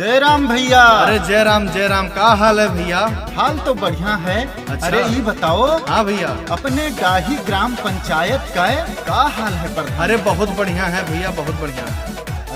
जय राम भैया। अरे जय राम, का हाल है भैया? हाल तो बढ़िया है। अच्छा। अरे ये बताओ। हाँ भैया। अपने डाही ग्राम पंचायत का हाल है प्रधान? अरे बहुत बढ़िया है भैया, बहुत बढ़िया।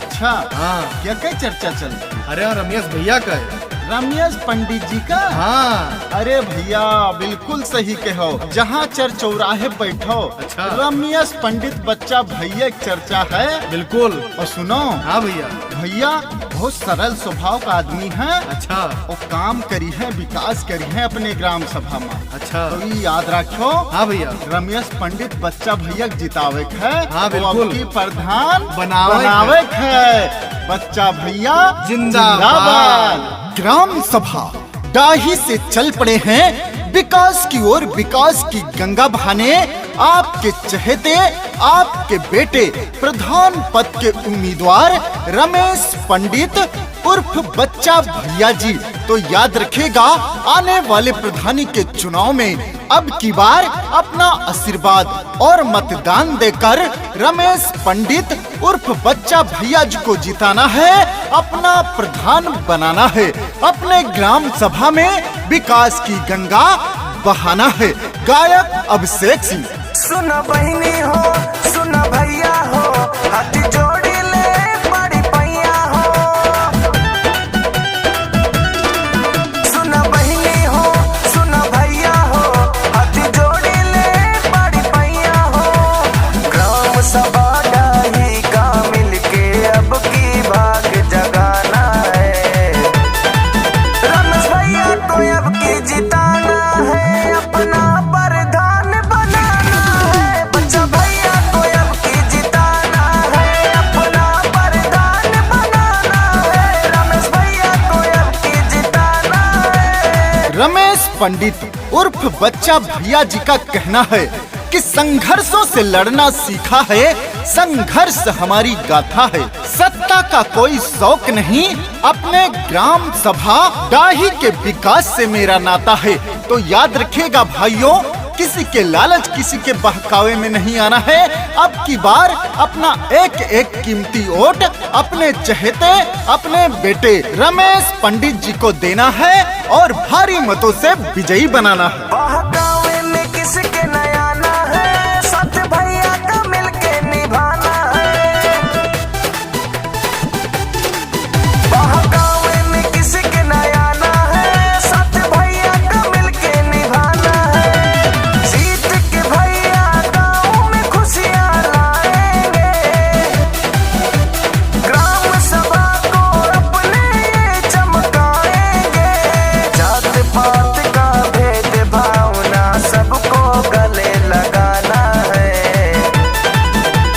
अच्छा। हाँ। क्या चर्चा चलती? अरे रमेश भैया का है। रमेश पंडित जी का? हाँ। अरे भैया बिल्कुल सही कहो, जहाँ चौराहे बैठो। अच्छा। रमेश पंडित बच्चा भैया की चर्चा है। बिल्कुल। और सुनो। हाँ भैया। भैया बहुत सरल स्वभाव का आदमी है। अच्छा। और काम करी है, विकास करी है अपने ग्राम सभा में। अच्छा। तो ये याद रखो। हाँ भैया। रमेश पंडित बच्चा भैया जितावे है। हाँ बिल्कुल। तो प्रधान बनावे है। बच्चा भैया जिंदाबाद। ग्राम सभा डाही से चल पड़े हैं विकास की ओर, विकास की गंगा बहाने। आपके चहेते, आपके बेटे प्रधान पद के उम्मीदवार रमेश पंडित उर्फ बच्चा भैया जी। तो याद रखेगा, आने वाले प्रधानी के चुनाव में अब की बार अपना आशीर्वाद और मतदान देकर रमेश पंडित उर्फ बच्चा भैया जी को जिताना है, अपना प्रधान बनाना है, अपने ग्राम सभा में विकास की गंगा बहाना है। गायक अभिषेक सिंह। सुना बहनी हो, सुना भैया हो, हाथ जोड़ी ले बड़ी पैया हो। सुना बहनी हो, सुना भैया हो, हाथ जोड़ी ले बड़ी पैया हो। ग्राम सभा डाही का मिलके अब की भाग जगाना है। रमेश भैया को अब की जिताना है, अपना प्रधान बनाना है। बच्चा भैया को अब की जिताना है, अपना प्रधान बनाना है। रमेश भैया को अब की जिताना है। रमेश पंडित उर्फ बच्चा भैया जी का कहना है कि संघर्षों से लड़ना सीखा है, संघर्ष हमारी गाथा है। सत्ता का कोई शौक नहीं, अपने ग्राम सभा डाही के विकास से मेरा नाता है। तो याद रखेगा भाइयों, किसी के लालच, किसी के बहकावे में नहीं आना है। अब की बार अपना एक एक कीमती वोट अपने चहेते, अपने बेटे रमेश पंडित जी को देना है और भारी मतों से विजयी बनाना है। बहकावे में किसके नया ना है, साथ भैया का मिलके निभाना है। बहकावे में किसके नया ना है, साथ भैया का मिलके निभाना है। जीत के भैया गाँव में खुशियाँ लाएंगे, ग्राम सभा को अपने ये चमकाएंगे। जात पात का भेद भावना सबको गले लगाना है।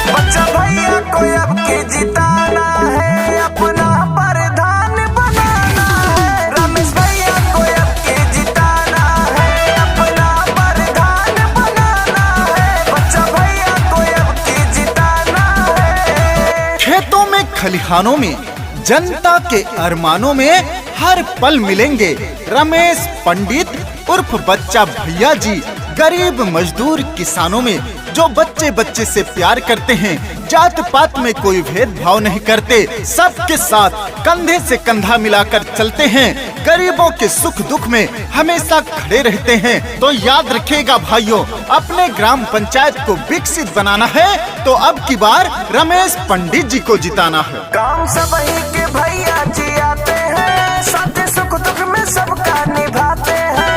बच्चा भैया को अब की जिताना है, अपना प्रधान बनाना है। रमेश भैया को अब की जिताना है, अपना प्रधान बनाना है। बच्चा भैया को अब की जिताना है। खेतों में, खलिहानों में, जनता के अरमानों में हर पल मिलेंगे रमेश पंडित उर्फ बच्चा भैया जी। गरीब मजदूर किसानों में जो बच्चे बच्चे से प्यार करते हैं, जात पात में कोई भेदभाव नहीं करते, सबके साथ कंधे से कंधा मिलाकर चलते हैं, गरीबों के सुख दुख में हमेशा खड़े रहते हैं। तो याद रखेगा भाइयों, अपने ग्राम पंचायत को विकसित बनाना है तो अब की बार रमेश पंडित जी को जिताना है। काम सब ही के भैया जी आते हैं, साथ सुख दुख में सबका निभाते हैं।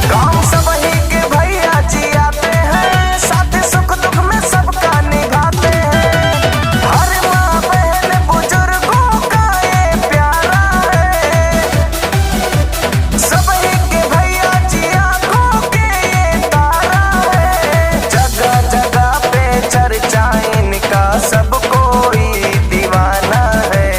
काम सब ही के भैया जी आते हैं, साथ सुख दुख में सबका निभाते हैं। हर माँ बहन बुजुर्गों का ये प्यारा है। सब ही के भैया जी आंखों के ये तारा है। जगह जगह पे चर्चा इनका सब कोई दीवाना है।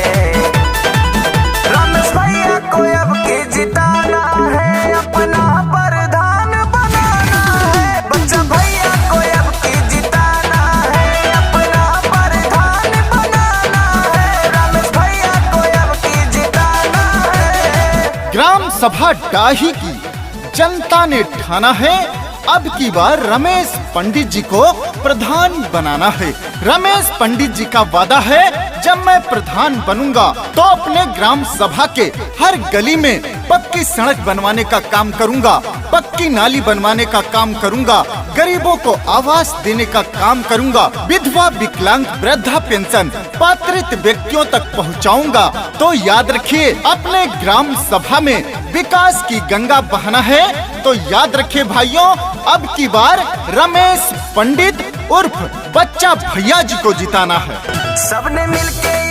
रमेश भैया को अब की जिताना है, अपना प्रधान बनाना है। बच्चा भैया को अब की जिताना है, अपना प्रधान बनाना है। रमेश भैया को अब की जिताना है। ग्राम सभा डाही की जनता ने ठाना है, अब की बार रमेश पंडित जी को प्रधान बनाना है। रमेश पंडित जी का वादा है, जब मैं प्रधान बनूंगा तो अपने ग्राम सभा के हर गली में पक्की सड़क बनवाने का काम करूंगा, पक्की नाली बनवाने का काम करूंगा, गरीबों को आवास देने का काम करूंगा, विधवा विकलांग वृद्धा पेंशन पात्रित व्यक्तियों तक पहुंचाऊंगा। तो याद रखिए, अपने ग्राम सभा में विकास की गंगा बहाना है। तो याद रखिए भाइयों, अब की बार रमेश पंडित उर्फ बच्चा भैया जी को जिताना है। सबने मिलके